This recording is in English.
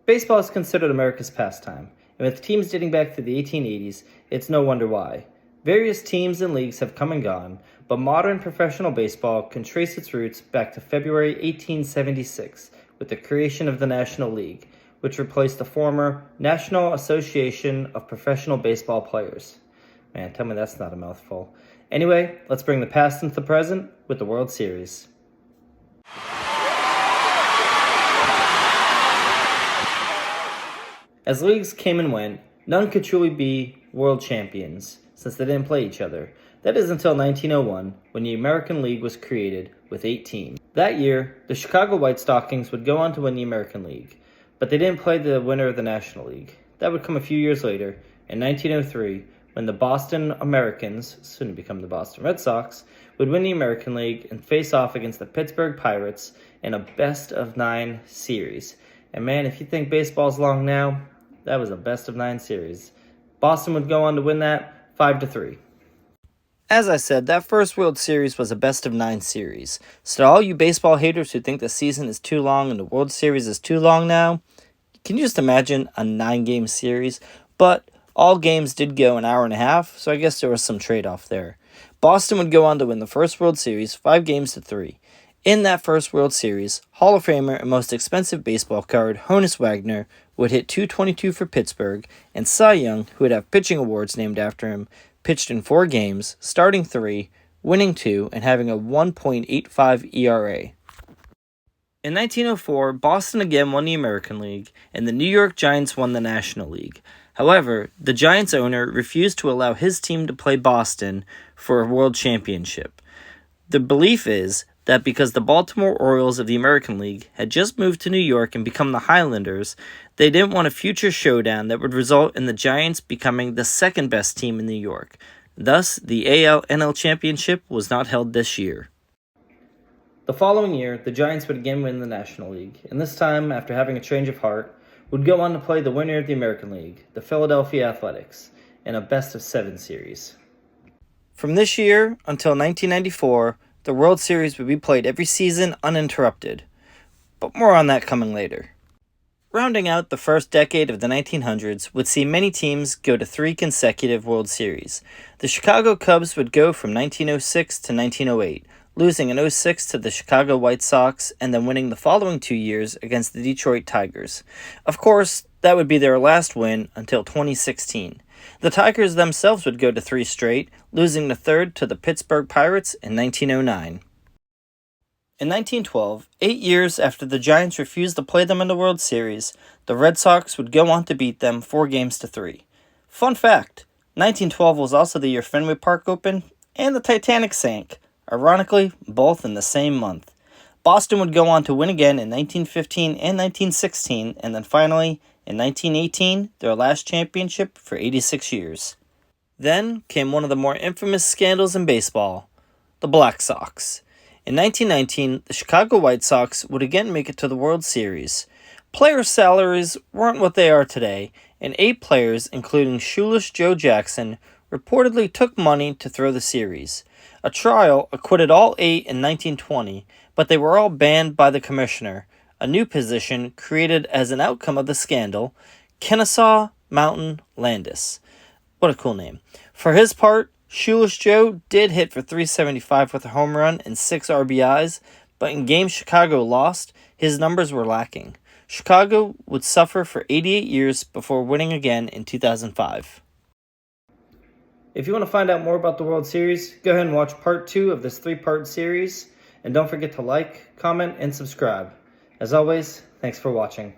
Baseball is considered America's pastime, and with teams dating back to the 1880s, it's no wonder why. Various teams and leagues have come and gone, but modern professional baseball can trace its roots back to February 1876 with the creation of the National League, which replaced the former National Association of Professional Baseball Players. Man, tell me that's not a mouthful. Anyway, let's bring the past into the present with the World Series. As leagues came and went, none could truly be world champions since they didn't play each other. That is until 1901, when the American League was created with 8 teams. That year, the Chicago White Stockings would go on to win the American League, but they didn't play the winner of the National League. That would come a few years later, in 1903, when the Boston Americans, soon to become the Boston Red Sox, would win the American League and face off against the Pittsburgh Pirates in a best-of-9 series. And man, if you think baseball's long now, that was a best-of-9 series. Boston would go on to win that 5-3. As I said, that first World Series was a best-of-9 series. So to all you baseball haters who think the season is too long and the World Series is too long now, can you just imagine a 9-game series? But all games did go an hour and a half, so I guess there was some trade-off there. Boston would go on to win the first World Series 5-3. In that first World Series, Hall of Famer and most expensive baseball card, Honus Wagner, would hit .222 for Pittsburgh, and Cy Young, who would have pitching awards named after him, pitched in 4 games, starting 3, winning 2, and having a 1.85 ERA. In 1904, Boston again won the American League, and the New York Giants won the National League. However, the Giants owner refused to allow his team to play Boston for a world championship. The belief is that because the Baltimore Orioles of the American League had just moved to New York and become the Highlanders, they didn't want a future showdown that would result in the Giants becoming the second best team in New York. Thus, the AL-NL Championship was not held this year. The following year, the Giants would again win the National League, and this time, after having a change of heart, would go on to play the winner of the American League, the Philadelphia Athletics, in a best-of-7 series. From this year until 1994, the World Series would be played every season uninterrupted, but more on that coming later. Rounding out the first decade of the 1900s would see many teams go to 3 consecutive World Series. The Chicago Cubs would go from 1906 to 1908, losing in 06 to the Chicago White Sox and then winning the following 2 years against the Detroit Tigers. Of course, that would be their last win until 2016. The Tigers themselves would go to 3 straight, losing the third to the Pittsburgh Pirates in 1909. In 1912, 8 years after the Giants refused to play them in the World Series, the Red Sox would go on to beat them 4-3. Fun fact, 1912 was also the year Fenway Park opened and the Titanic sank, ironically, both in the same month. Boston would go on to win again in 1915 and 1916, and then finally, in 1918, their last championship for 86 years. Then came one of the more infamous scandals in baseball, the Black Sox. In 1919, the Chicago White Sox would again make it to the World Series. Player salaries weren't what they are today, and 8 players, including Shoeless Joe Jackson, reportedly took money to throw the series. A trial acquitted all 8 in 1920, but they were all banned by the commissioner, a new position created as an outcome of the scandal, Kennesaw Mountain Landis. What a cool name. For his part, Shoeless Joe did hit for .375 with a home run and 6 RBIs, but in games Chicago lost, his numbers were lacking. Chicago would suffer for 88 years before winning again in 2005. If you want to find out more about the World Series, go ahead and watch part 2 of this 3-part series, and don't forget to like, comment, and subscribe. As always, thanks for watching.